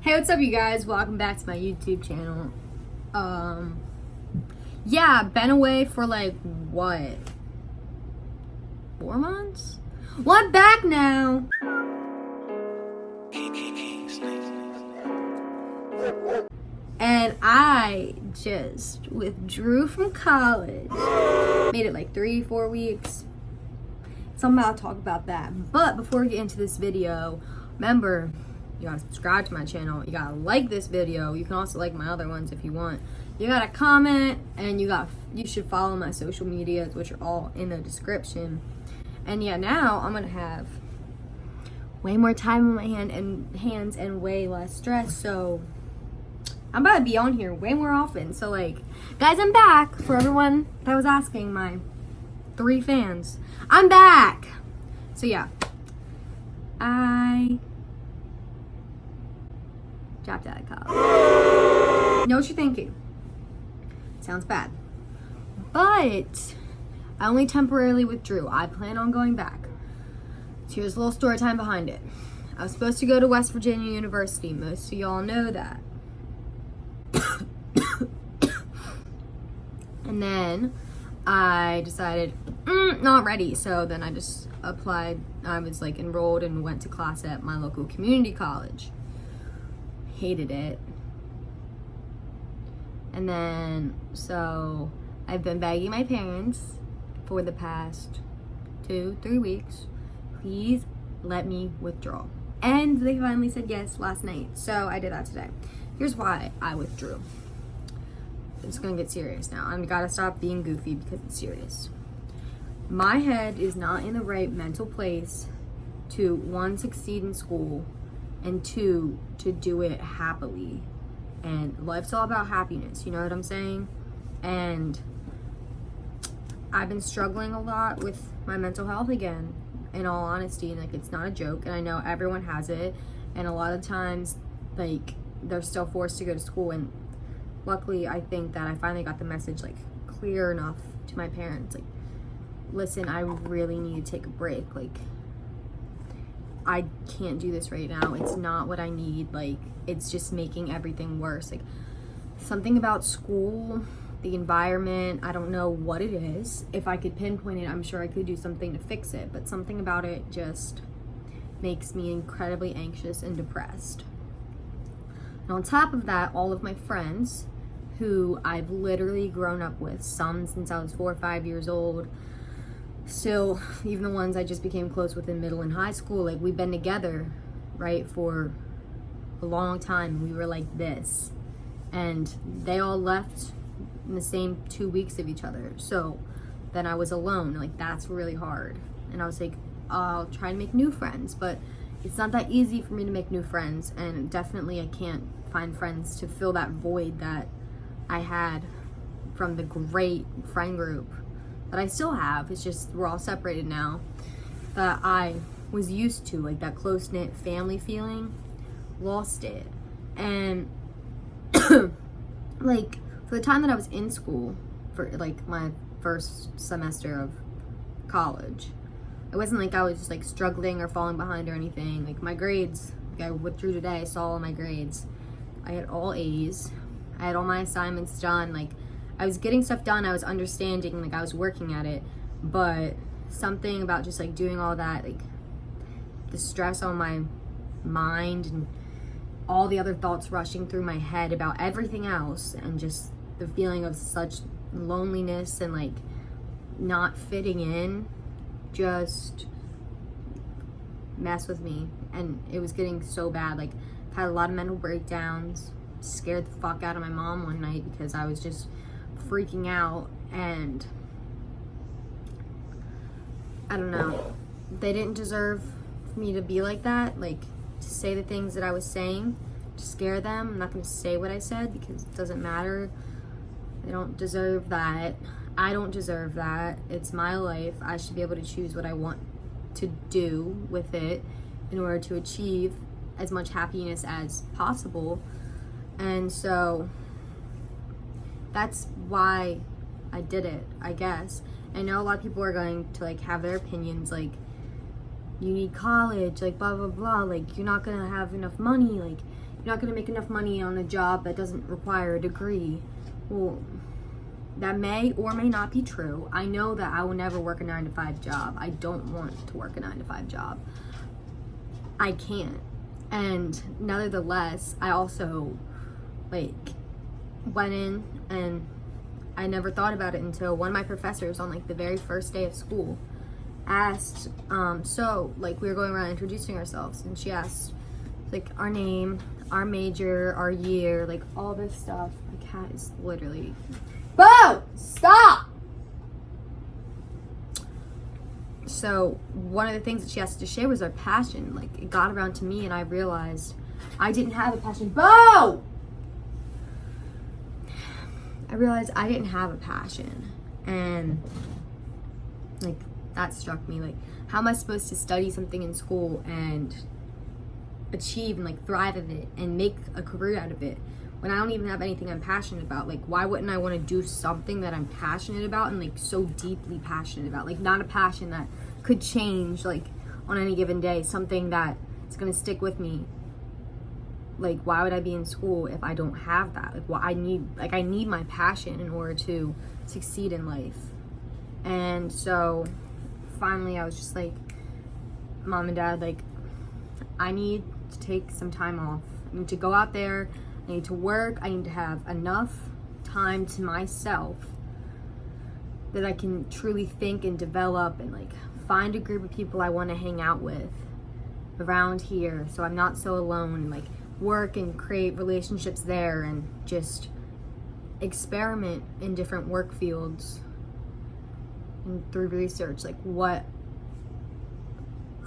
Hey, what's up, you guys? Welcome back to my YouTube channel. Yeah, been away for like, what? 4 months? Well, I'm back now! And I just withdrew from college. Made it like 3-4 weeks. So I'm about to talk about that. But before we get into this video, remember, you gotta subscribe to my channel. You gotta like this video. You can also like my other ones if you want. You gotta comment, and you should follow my social medias, which are all in the description. And yeah, now I'm gonna have way more time on my hands and way less stress. So I'm about to be on here way more often. So like, guys, I'm back. For everyone that was asking, my 3 fans, I'm back. So yeah, I dropped out of college. Know what you're thinking? Sounds bad. But I only temporarily withdrew. I plan on going back. So here's a little story time behind it. I was supposed to go to West Virginia University. Most of y'all know that. And then I decided, not ready. So then I just applied. I was like enrolled and went to class at my local community college. Hated it. And then, so I've been begging my parents for the past 2-3 weeks, please let me withdraw. And they finally said yes last night. So I did that today. Here's why I withdrew. It's gonna get serious now. I gotta stop being goofy because it's serious. My head is not in the right mental place to 1, succeed in school, and 2, to do it happily. And life's all about happiness, you know what I'm saying? And I've been struggling a lot with my mental health again, in all honesty. And like, it's not a joke, and I know everyone has it, and a lot of times like they're still forced to go to school. And luckily, I think that I finally got the message like clear enough to my parents, like, listen, I really need to take a break. Like, I can't do this right now. It's not what I need. Like, it's just making everything worse. Like, something about school, the environment, I don't know what it is. If I could pinpoint it, I'm sure I could do something to fix it. But something about it just makes me incredibly anxious and depressed. And on top of that, all of my friends who I've literally grown up with, some since I was 4 or 5 years old, still, even the ones I just became close with in middle and high school, like, we've been together, right, for a long time. We were like this, and they all left in the same 2 weeks of each other. So then I was alone. Like, that's really hard. And I was like, I'll try to make new friends, but it's not that easy for me to make new friends, and definitely I can't find friends to fill that void that I had from the great friend group that I still have. It's just we're all separated now, that I was used to, like that close-knit family feeling. Lost it. And like, for the time that I was in school, for like my first semester of college, it wasn't like I was just like struggling or falling behind or anything. Like, my grades, like, I withdrew today, I saw all my grades. I had all A's. I had all my assignments done. Like, I was getting stuff done, I was understanding, like, I was working at it. But something about just like doing all that, like the stress on my mind and all the other thoughts rushing through my head about everything else, and just the feeling of such loneliness and like not fitting in, just mess with me. And it was getting so bad. Like, I've had a lot of mental breakdowns, scared the fuck out of my mom one night because I was just freaking out. And I don't know, they didn't deserve me to be like that, like to say the things that I was saying to scare them. I'm not going to say what I said because it doesn't matter. They don't deserve that. I don't deserve that. It's my life. I should be able to choose what I want to do with it in order to achieve as much happiness as possible. And so that's why I did it, I guess. I know a lot of people are going to like have their opinions, like, you need college, like blah blah blah, like you're not gonna have enough money, like you're not going to make enough money on a job that doesn't require a degree. Well, that may or may not be true. I know that I will never work a 9-to-5 job. I don't want to work a 9-to-5 job. I can't. And nevertheless, I also like went in, and I never thought about it until one of my professors on like the very first day of school asked, so like we were going around introducing ourselves, and she asked like our name, our major, our year, like all this stuff. My cat is literally, Bo, stop! So one of the things that she asked to share was our passion. Like it got around to me, and I realized I didn't have a passion. Bo! I realized I didn't have a passion, and like that struck me. Like, how am I supposed to study something in school and achieve and like thrive in it and make a career out of it when I don't even have anything I'm passionate about? Like, why wouldn't I want to do something that I'm passionate about and like so deeply passionate about? Like, not a passion that could change like on any given day, something that is going to stick with me. Like, why would I be in school if I don't have that? Like, I need my passion in order to succeed in life. And so finally I was just like, Mom and Dad, like, I need to take some time off. I need to go out there. I need to work. I need to have enough time to myself that I can truly think and develop and like find a group of people I want to hang out with around here, so I'm not so alone, and like work and create relationships there and just experiment in different work fields and through research like what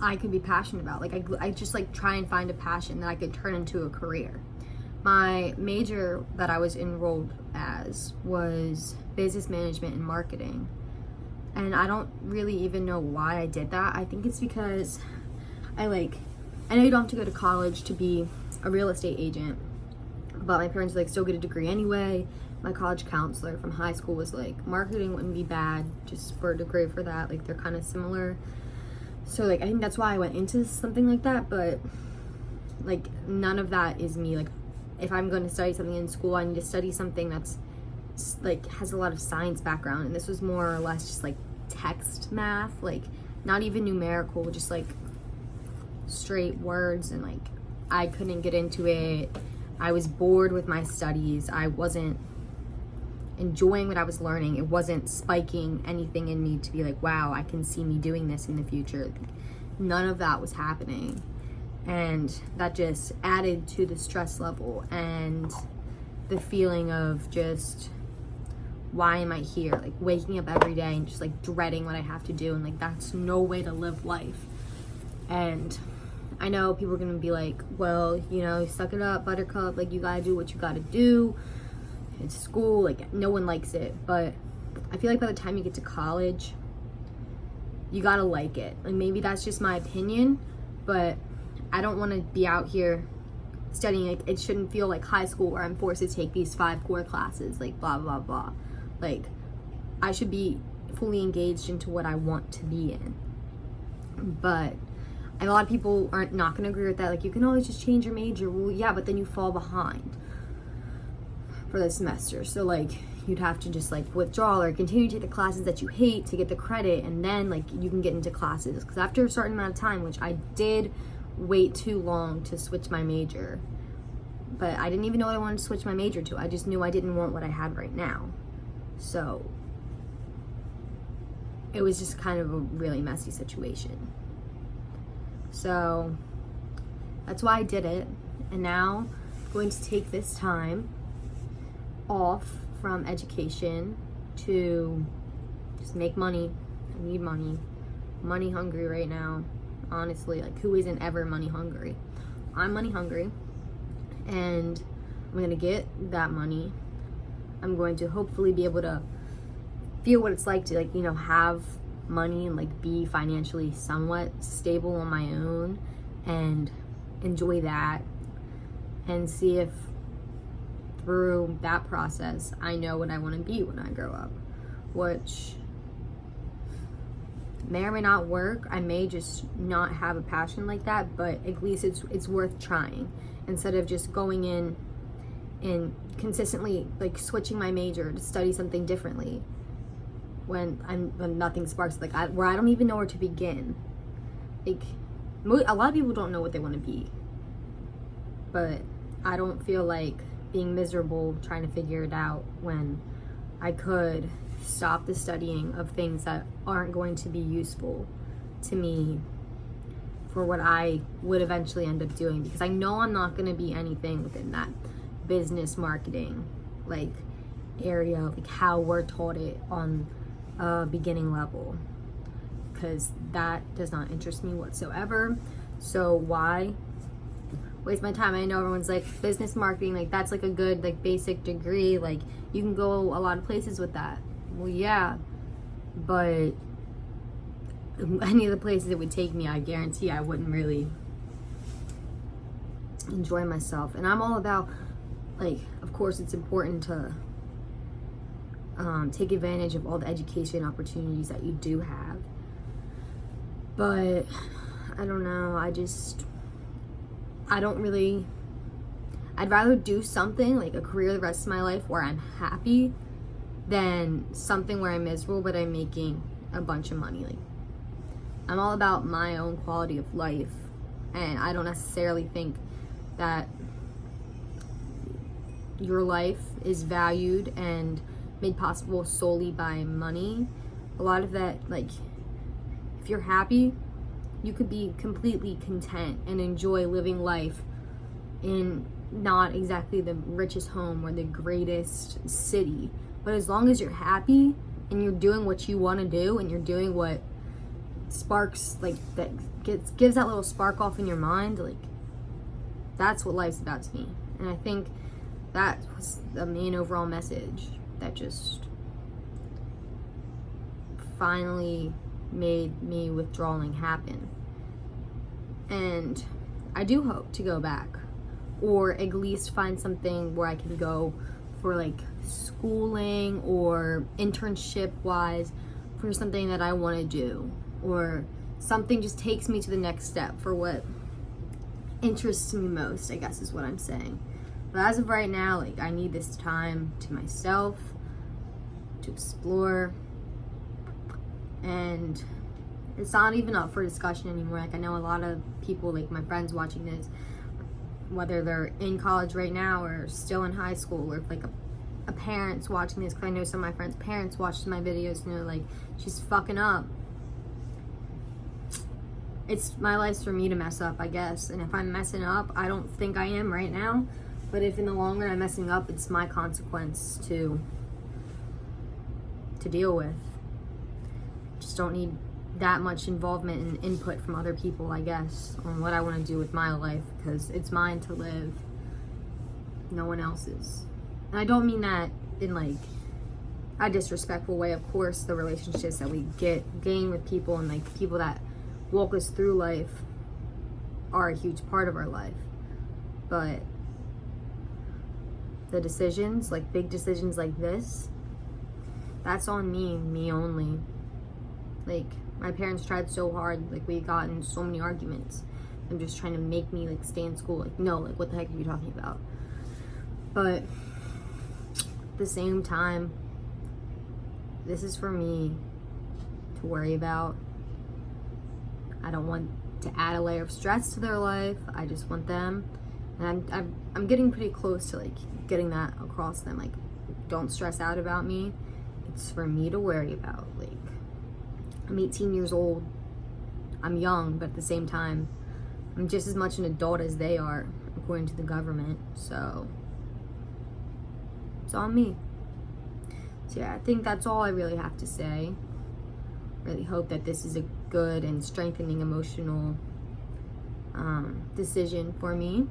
I could be passionate about. Like I just like try and find a passion that I could turn into a career. My major that I was enrolled as was business management and marketing, and I don't really even know why I did that. I think it's because I know you don't have to go to college to be a real estate agent, but my parents like still get a degree anyway. My college counselor from high school was like, marketing wouldn't be bad just for a degree for that, like they're kind of similar. So like I think that's why I went into something like that, but like none of that is me. Like if I'm going to study something in school, I need to study something that's like has a lot of science background, and this was more or less just like text math, like not even numerical, just like straight words, and like I couldn't get into it. I was bored with my studies. I wasn't enjoying what I was learning. It wasn't spiking anything in me to be like, wow, I can see me doing this in the future. None of that was happening, and that just added to the stress level and the feeling of just, why am I here? Like waking up every day and just like dreading what I have to do, and like that's no way to live life. And I know people are gonna be like, well, you know, suck it up, buttercup, like you gotta do what you gotta do. It's school, like no one likes it, but I feel like by the time you get to college, you gotta like it. Like maybe that's just my opinion, but I don't wanna be out here studying. Like it shouldn't feel like high school where I'm forced to take these 5 core classes, like blah, blah, blah. Like I should be fully engaged into what I want to be in. But a lot of people aren't not going to agree with that. Like, you can always just change your major. Well, yeah, but then you fall behind for the semester. So, like, you'd have to just, like, withdraw or continue to take the classes that you hate to get the credit. And then, like, you can get into classes. Because after a certain amount of time, which I did wait too long to switch my major. But I didn't even know what I wanted to switch my major to. I just knew I didn't want what I had right now. So, it was just kind of a really messy situation. So that's why I did it, and now I'm going to take this time off from education to just make money. I need money. I'm money hungry right now, honestly. Like, who isn't ever money hungry? I'm money hungry, and I'm gonna get that money. I'm going to hopefully be able to feel what it's like to, like, you know, have money and like be financially somewhat stable on my own and enjoy that, and see if through that process I know what I want to be when I grow up, which may or may not work. I may just not have a passion like that, but at least it's worth trying, instead of just going in and consistently like switching my major to study something differently when nothing sparks, like where I don't even know where to begin. Like a lot of people don't know what they want to be, but I don't feel like being miserable trying to figure it out when I could stop the studying of things that aren't going to be useful to me for what I would eventually end up doing, because I know I'm not going to be anything within that business marketing like area, like how we're taught it on a beginning level, because that does not interest me whatsoever. So why waste my time? I know everyone's like, business marketing, like that's like a good like basic degree, like you can go a lot of places with that. Well, yeah, but any of the places it would take me, I guarantee I wouldn't really enjoy myself. And I'm all about, like, of course it's important to take advantage of all the education opportunities that you do have, but I don't know, I'd rather do something like a career the rest of my life where I'm happy than something where I'm miserable but I'm making a bunch of money. Like, I'm all about my own quality of life, and I don't necessarily think that your life is valued and made possible solely by money. A lot of that, like, if you're happy, you could be completely content and enjoy living life in not exactly the richest home or the greatest city, but as long as you're happy and you're doing what you want to do and you're doing what sparks, like, that gives that little spark off in your mind, like, that's what life's about to me. And I think that was the main overall message that just finally made me withdrawing happen. And I do hope to go back, or at least find something where I can go for like schooling or internship wise for something that I want to do, or something just takes me to the next step for what interests me most, I guess is what I'm saying. But as of right now, like, I need this time to myself to explore, and it's not even up for discussion anymore. Like, I know a lot of people, like my friends watching this, whether they're in college right now or still in high school, or like a parents watching this, because I know some of my friends' parents watched my videos and they're like, she's fucking up. It's my life's for me to mess up, I guess. And if I'm messing up, I don't think I am right now, but if in the long run I'm messing up, it's my consequence to deal with. Just don't need that much involvement and input from other people, I guess, on what I want to do with my life, because it's mine to live, no one else's. And I don't mean that in like a disrespectful way. Of course, the relationships that we gain with people and like people that walk us through life are a huge part of our life, but the decisions, like big decisions like this, that's on me only. Like, my parents tried so hard, like we got in so many arguments. I'm just trying to make me like stay in school. Like, no, like what the heck are you talking about? But at the same time, this is for me to worry about. I don't want to add a layer of stress to their life. I just want them, and I'm getting pretty close to like getting that across them. Like, don't stress out about me. It's for me to worry about. Like, I'm 18 years old. I'm young, but at the same time, I'm just as much an adult as they are, according to the government. So it's on me. So yeah, I think that's all I really have to say. Really hope that this is a good and strengthening emotional decision for me,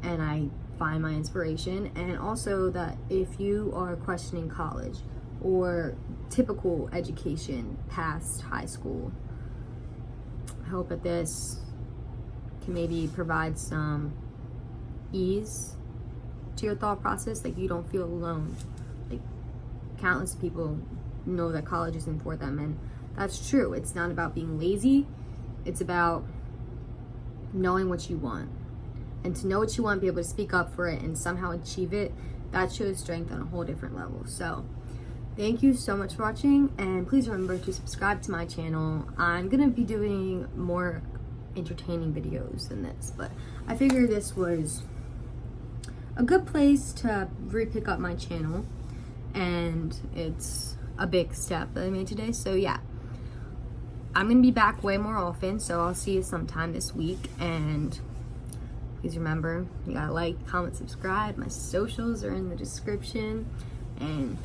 and I find my inspiration. And also that if you are questioning college or typical education past high school, I hope that this can maybe provide some ease to your thought process. Like, you don't feel alone. Like, countless people know that college isn't for them, and that's true. It's not about being lazy. It's about knowing what you want. And to know what you want, be able to speak up for it and somehow achieve it, that shows strength on a whole different level. So thank you so much for watching, and please remember to subscribe to my channel. I'm gonna be doing more entertaining videos than this, but I figured this was a good place to re-pick up my channel, and it's a big step that I made today. So yeah, I'm gonna be back way more often, so I'll see you sometime this week. And please remember, you gotta like, comment, subscribe. My socials are in the description, and